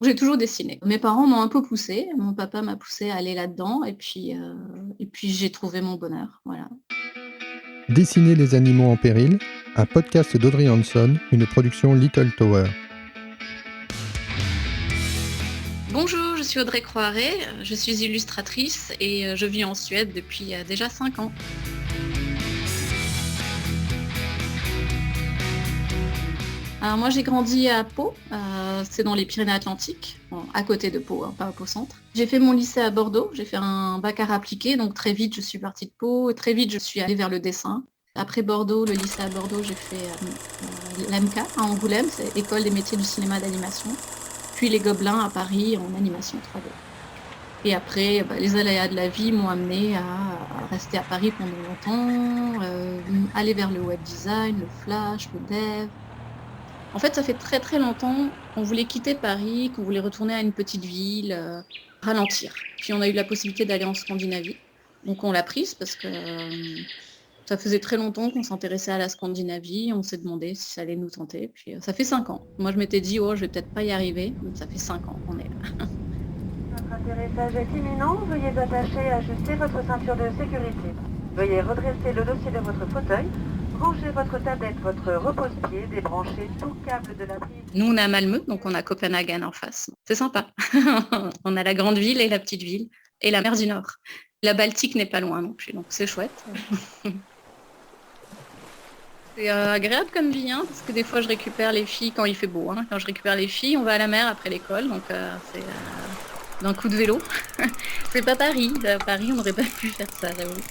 J'ai toujours dessiné. Mes parents m'ont un peu poussée, mon papa m'a poussée à aller là-dedans et puis j'ai trouvé mon bonheur, voilà. Dessiner les animaux en péril, un podcast d'Audrey Hanson, une production Little Tower. Bonjour, je suis Audrey Croiret, je suis illustratrice et je vis en Suède depuis déjà 5 ans. Alors moi j'ai grandi à Pau, c'est dans les Pyrénées-Atlantiques, bon, à côté de Pau, hein, pas à Pau-Centre. J'ai fait mon lycée à Bordeaux, j'ai fait un bac art appliqué, donc très vite je suis partie de Pau, et très vite je suis allée vers le dessin. Après Bordeaux, le lycée à Bordeaux, j'ai fait l'EMCA à Angoulême, c'est École des métiers du cinéma d'animation, puis les Gobelins à Paris en animation 3D. Et après, les aléas de la vie m'ont amené à rester à Paris pendant longtemps, aller vers le web design, le flash, le dev. En fait, ça fait très très longtemps qu'on voulait quitter Paris, qu'on voulait retourner à une petite ville, ralentir. Puis on a eu la possibilité d'aller en Scandinavie. Donc on l'a prise parce que ça faisait très longtemps qu'on s'intéressait à la Scandinavie. On s'est demandé si ça allait nous tenter. Puis ça fait 5 ans. Moi je m'étais dit, oh, je vais peut-être pas y arriver. Donc ça fait 5 ans qu'on est là. Votre atterrissage est imminent. Veuillez attacher et ajuster votre ceinture de sécurité. Veuillez redresser le dossier de votre fauteuil. Branchez votre tablette, votre repose-pied, débranchez tout câble de la prise. Nous, on est à Malmö, donc on a Copenhague en face. C'est sympa. On a la grande ville et la petite ville et la mer du Nord. La Baltique n'est pas loin non plus, donc c'est chouette. C'est agréable comme vie, hein, parce que des fois je récupère les filles quand il fait beau. Hein. Quand je récupère les filles, on va à la mer après l'école, donc c'est d'un coup de vélo. C'est pas Paris. À Paris, on n'aurait pas pu faire ça, j'avoue.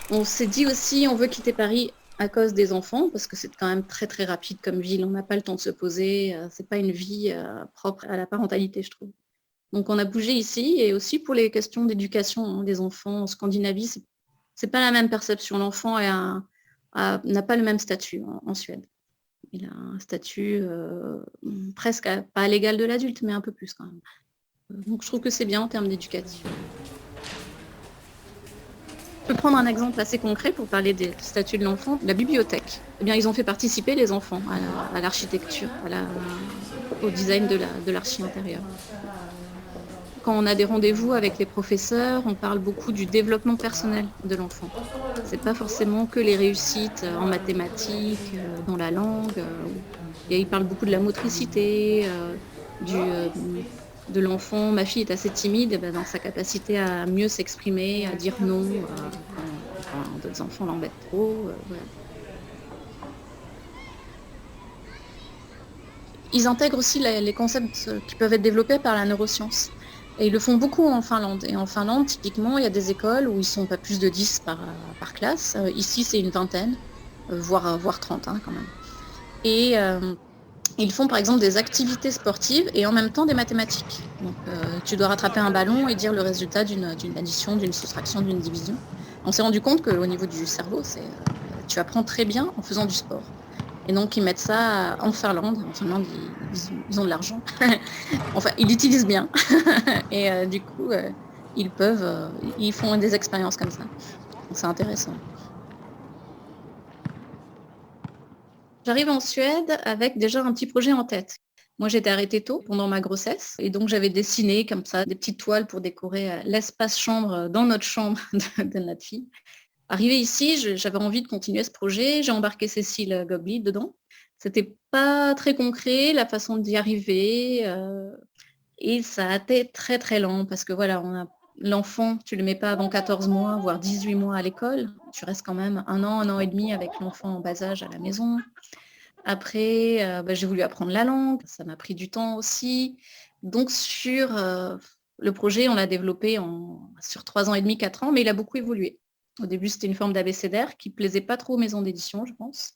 On s'est dit aussi, on veut quitter Paris à cause des enfants, parce que c'est quand même très très rapide comme ville. On n'a pas le temps de se poser. C'est pas une vie propre à la parentalité, je trouve. Donc on a bougé ici, et aussi pour les questions d'éducation, hein, des enfants en Scandinavie, c'est pas la même perception. L'enfant n'a pas le même statut en Suède. Il a un statut presque pas à l'égal de l'adulte, mais un peu plus quand même. Donc je trouve que c'est bien en termes d'éducation. Je peux prendre un exemple assez concret pour parler des statuts de l'enfant. La bibliothèque, eh bien, ils ont fait participer les enfants à l'architecture, au design de l'archi intérieur. Quand on a des rendez-vous avec les professeurs, on parle beaucoup du développement personnel de l'enfant. C'est pas forcément que les réussites en mathématiques, dans la langue. Et ils parlent beaucoup de la motricité, de l'enfant. Ma fille est assez timide, et ben, dans sa capacité à mieux s'exprimer, à dire non quand d'autres enfants l'embêtent trop. Voilà. Ils intègrent aussi les concepts qui peuvent être développés par la neuroscience. Et ils le font beaucoup en Finlande. Et en Finlande, typiquement, il y a des écoles où ils sont pas plus de 10 par classe. Ici, c'est une vingtaine, voire 30 hein, quand même. Et ils font par exemple des activités sportives et en même temps des mathématiques. Donc tu dois rattraper un ballon et dire le résultat d'une addition, d'une soustraction, d'une division. On s'est rendu compte qu'au niveau du cerveau, tu apprends très bien en faisant du sport. Et donc ils mettent ça en Finlande. En Finlande, ils ont de l'argent. Enfin, ils l'utilisent bien. Et du coup, ils font des expériences comme ça. Donc, c'est intéressant. J'arrive en Suède avec déjà un petit projet en tête. Moi, j'étais arrêtée tôt pendant ma grossesse et donc j'avais dessiné comme ça des petites toiles pour décorer l'espace chambre dans notre chambre de notre fille. Arrivée ici, j'avais envie de continuer ce projet. J'ai embarqué Cécile Gobli dedans. C'était pas très concret la façon d'y arriver et ça a été très très lent parce que voilà, l'enfant, tu le mets pas avant 14 mois, voire 18 mois à l'école. Tu restes quand même un an et demi avec l'enfant en bas âge à la maison. Après, j'ai voulu apprendre la langue, ça m'a pris du temps aussi. Donc sur le projet, on l'a développé sur 3 ans et demi, 4 ans, mais il a beaucoup évolué. Au début, c'était une forme d'abécédaire qui plaisait pas trop aux maisons d'édition, je pense.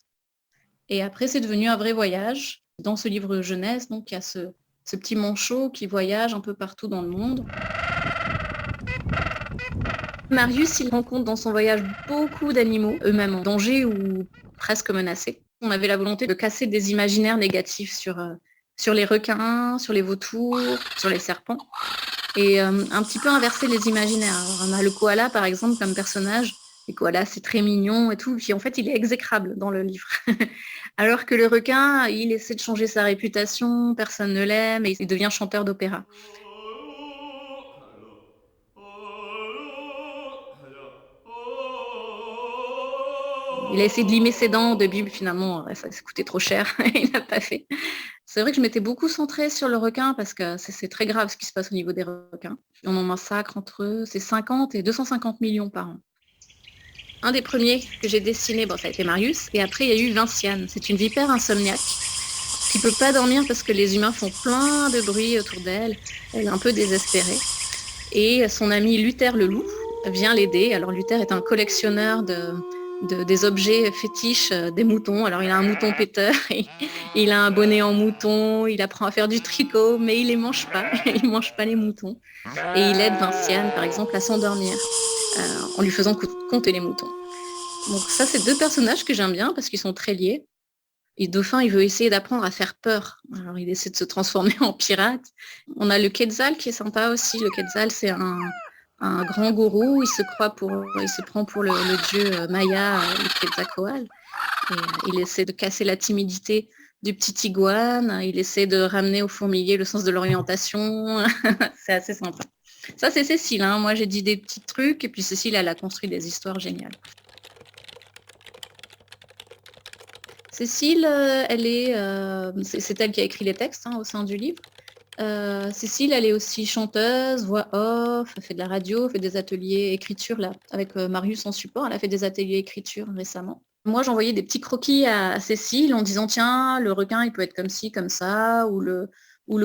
Et après, c'est devenu un vrai voyage. Dans ce livre jeunesse, donc, il y a ce petit manchot qui voyage un peu partout dans le monde. Marius, il rencontre dans son voyage beaucoup d'animaux, eux-mêmes en danger ou presque menacés. On avait la volonté de casser des imaginaires négatifs sur les requins, sur les vautours, sur les serpents, et un petit peu inverser les imaginaires. Alors, on a le koala, par exemple, comme personnage. Le koala, c'est très mignon et tout, puis en fait, il est exécrable dans le livre. Alors que le requin, il essaie de changer sa réputation, personne ne l'aime, et il devient chanteur d'opéra. Il a essayé de limer ses dents au début, mais finalement, ça coûtait trop cher, il n'a pas fait. C'est vrai que je m'étais beaucoup centrée sur le requin parce que c'est très grave ce qui se passe au niveau des requins. On en massacre entre eux, c'est 50 et 250 millions par an. Un des premiers que j'ai dessiné, ça a été Marius, et après il y a eu Vinciane. C'est une vipère insomniaque qui peut pas dormir parce que les humains font plein de bruit autour d'elle. Elle est un peu désespérée. Et son ami Luther le loup vient l'aider. Alors Luther est un collectionneur des objets fétiches des moutons. Alors il a un mouton péteur, il a un bonnet en mouton, il apprend à faire du tricot, mais il les mange pas. Il mange pas les moutons. Et il aide Vinciane, par exemple, à s'endormir en lui faisant compter les moutons. Donc ça, c'est deux personnages que j'aime bien parce qu'ils sont très liés. Et Dauphin, il veut essayer d'apprendre à faire peur. Alors, il essaie de se transformer en pirate. On a le Quetzal qui est sympa aussi. Le Quetzal, c'est un grand gourou. Il se prend pour le dieu maya, le Quetzalcoatl. Et il essaie de casser la timidité du petit iguane. Il essaie de ramener au fourmilier le sens de l'orientation. C'est assez sympa. Ça, c'est Cécile. Moi, j'ai dit des petits trucs. Et puis, Cécile, elle a construit des histoires géniales. Cécile, c'est elle qui a écrit les textes au sein du livre. Cécile, elle est aussi chanteuse, voix off, elle fait de la radio, fait des ateliers écriture là, avec Marius en support. Elle a fait des ateliers écriture récemment. Moi, j'envoyais des petits croquis à Cécile en disant tiens, le requin, il peut être comme ci, comme ça, ou le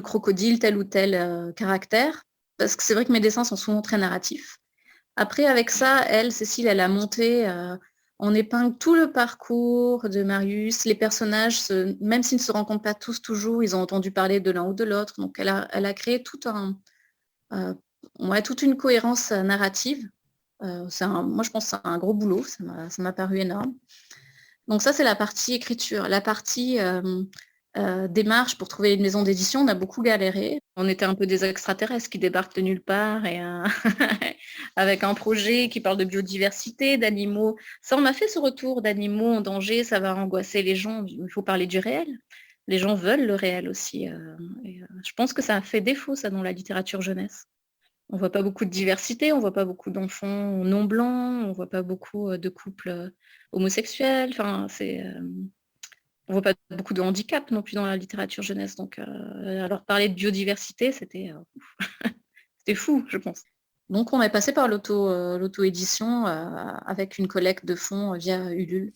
crocodile, tel ou tel caractère. Parce que c'est vrai que mes dessins sont souvent très narratifs. Après, avec ça, Cécile, elle a monté... on épingle tout le parcours de Marius. Les personnages, même s'ils ne se rencontrent pas tous toujours, ils ont entendu parler de l'un ou de l'autre. Donc, elle a créé toute une cohérence narrative. Moi, je pense que c'est un gros boulot. Ça m'a paru énorme. Donc, ça, c'est la partie écriture. La partie démarche pour trouver une maison d'édition, on a beaucoup galéré. On était un peu des extraterrestres qui débarquent de nulle part et avec un projet qui parle de biodiversité, d'animaux. Ça, on m'a fait ce retour d'animaux en danger, ça va angoisser les gens. Il faut parler du réel. Les gens veulent le réel aussi. Je pense que ça a fait défaut, ça, dans la littérature jeunesse. On ne voit pas beaucoup de diversité, on ne voit pas beaucoup d'enfants non blancs, on ne voit pas beaucoup de couples homosexuels. Enfin, on ne voit pas beaucoup de handicap non plus dans la littérature jeunesse. Donc, alors parler de biodiversité, c'était fou, je pense. Donc, on est passé par l'auto-édition avec une collecte de fonds via Ulule.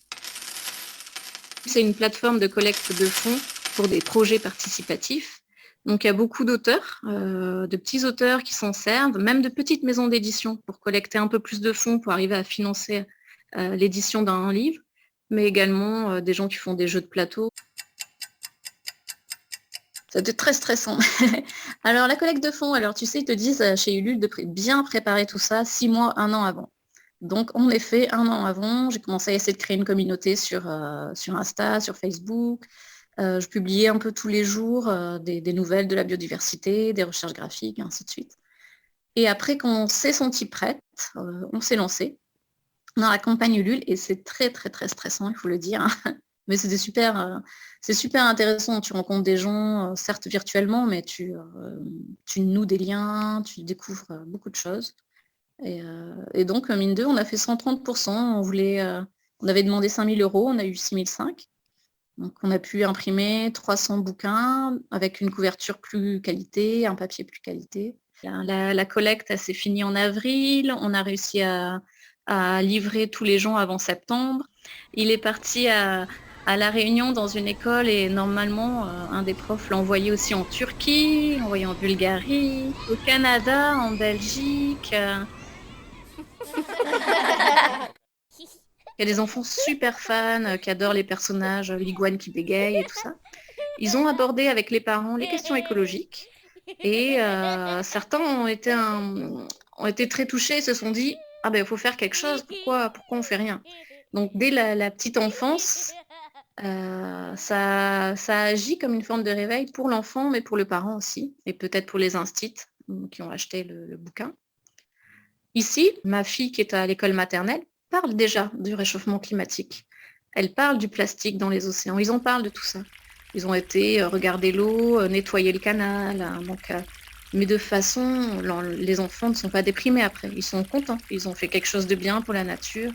C'est une plateforme de collecte de fonds pour des projets participatifs. Donc, il y a beaucoup d'auteurs, de petits auteurs qui s'en servent, même de petites maisons d'édition pour collecter un peu plus de fonds pour arriver à financer l'édition d'un livre, mais également des gens qui font des jeux de plateau. C'était très stressant. Alors, la collecte de fonds, tu sais, ils te disent chez Ulule de bien préparer tout ça 6 mois, 1 an avant. Donc, en effet, 1 an avant, j'ai commencé à essayer de créer une communauté sur Insta, sur Facebook. Je publiais un peu tous les jours des nouvelles de la biodiversité, des recherches graphiques, et ainsi de suite. Et après qu'on s'est senti prête, on s'est lancé dans la campagne Ulule et c'est très, très, très stressant, il faut le dire. Mais c'est super intéressant. Tu rencontres des gens, certes virtuellement, mais tu noues des liens, tu découvres beaucoup de choses. Et donc, mine de, on a fait 130%. On avait demandé 5 000 €, on a eu 6 500. Donc, on a pu imprimer 300 bouquins avec une couverture plus qualité, un papier plus qualité. La collecte, elle s'est finie en avril. On a réussi à livrer tous les gens avant septembre. Il est parti à La Réunion dans une école et normalement, un des profs l'a envoyé aussi en Turquie, envoyé en Bulgarie, au Canada, en Belgique. Il y a des enfants super fans qui adorent les personnages, l'iguane qui bégaye et tout ça. Ils ont abordé avec les parents les questions écologiques et certains ont été très touchés et se sont dit « Ah ben, il faut faire quelque chose, pourquoi on fait rien ?» Donc, dès la petite enfance, ça agit comme une forme de réveil pour l'enfant, mais pour le parent aussi, et peut-être pour les instits qui ont acheté le bouquin. Ici, ma fille qui est à l'école maternelle parle déjà du réchauffement climatique. Elle parle du plastique dans les océans. Ils en parlent de tout ça. Ils ont été regarder l'eau, nettoyer le canal. Mais de façon, les enfants ne sont pas déprimés après. Ils sont contents. Ils ont fait quelque chose de bien pour la nature.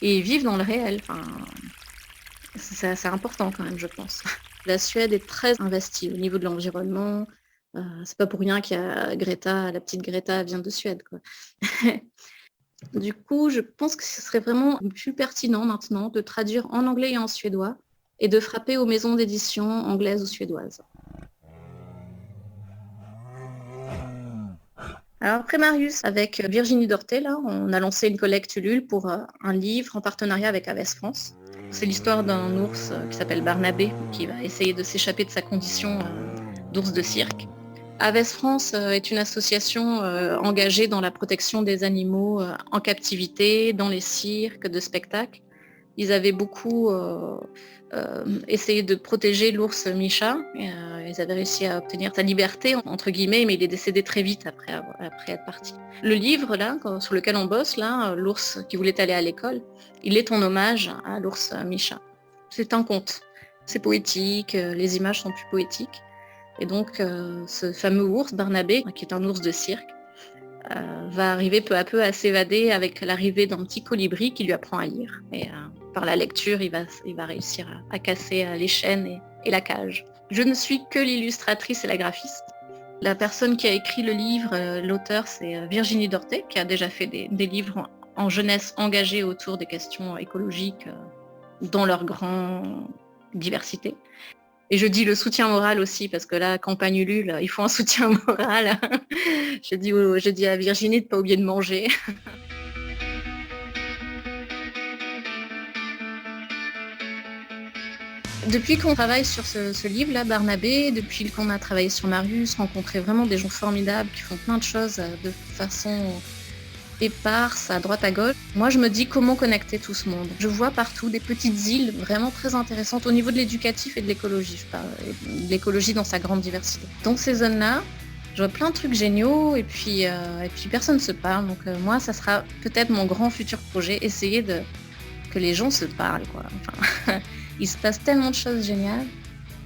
Et ils vivent dans le réel. C'est important quand même, je pense. La Suède est très investie au niveau de l'environnement. C'est pas pour rien qu'il y a Greta, la petite Greta vient de Suède, quoi. Du coup, je pense que ce serait vraiment plus pertinent maintenant de traduire en anglais et en suédois et de frapper aux maisons d'édition anglaises ou suédoises. Alors après Marius, avec Virginie Dorté, là, on a lancé une collecte Ulule pour un livre en partenariat avec Aves France. C'est l'histoire d'un ours qui s'appelle Barnabé, qui va essayer de s'échapper de sa condition d'ours de cirque. Aves France est une association engagée dans la protection des animaux en captivité, dans les cirques, de spectacles. Ils avaient beaucoup essayé de protéger l'ours Misha. Ils avaient réussi à obtenir sa liberté, entre guillemets, mais il est décédé très vite après être parti. Le livre là, sur lequel on bosse, là, l'ours qui voulait aller à l'école, il est en hommage à l'ours Misha. C'est un conte. C'est poétique, les images sont plus poétiques. Et donc, ce fameux ours, Barnabé, qui est un ours de cirque, va arriver peu à peu à s'évader avec l'arrivée d'un petit colibri qui lui apprend à lire. Et par la lecture, il va réussir à casser les chaînes et la cage. Je ne suis que l'illustratrice et la graphiste. La personne qui a écrit le livre, l'auteur, c'est Virginie Dorté, qui a déjà fait des livres en jeunesse engagés autour des questions écologiques dans leur grande diversité. Et je dis le soutien moral aussi, parce que là, campagne Ulule, il faut un soutien moral. Je dis à Virginie de ne pas oublier de manger. Depuis qu'on travaille sur ce livre-là, Barnabé, depuis qu'on a travaillé sur Marius, rencontré vraiment des gens formidables qui font plein de choses de façon éparse, à droite à gauche. Moi, je me dis comment connecter tout ce monde. Je vois partout des petites îles vraiment très intéressantes au niveau de l'éducatif et de l'écologie, de l'écologie dans sa grande diversité. Dans ces zones-là, je vois plein de trucs géniaux et puis personne ne se parle. Donc moi, ça sera peut-être mon grand futur projet, essayer que les gens se parlent, quoi. Il se passe tellement de choses géniales.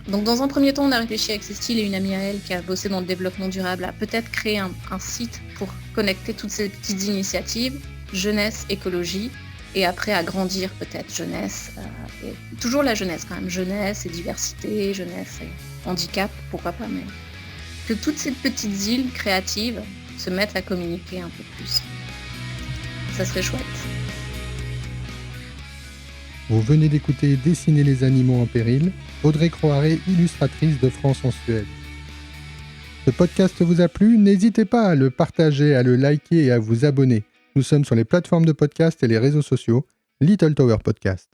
Donc dans un premier temps, on a réfléchi avec Cécile et une amie à elle qui a bossé dans le développement durable à peut-être créer un site pour connecter toutes ces petites initiatives, jeunesse, écologie, et après agrandir peut-être jeunesse, et toujours la jeunesse quand même, jeunesse et diversité, jeunesse et handicap, pourquoi pas, mais que toutes ces petites îles créatives se mettent à communiquer un peu plus. Ça serait chouette. Vous venez d'écouter Dessiner les animaux en péril, Audrey Croaret, illustratrice de France en Suède. Ce podcast vous a plu ? N'hésitez pas à le partager, à le liker et à vous abonner. Nous sommes sur les plateformes de podcast et les réseaux sociaux, Little Tower Podcast.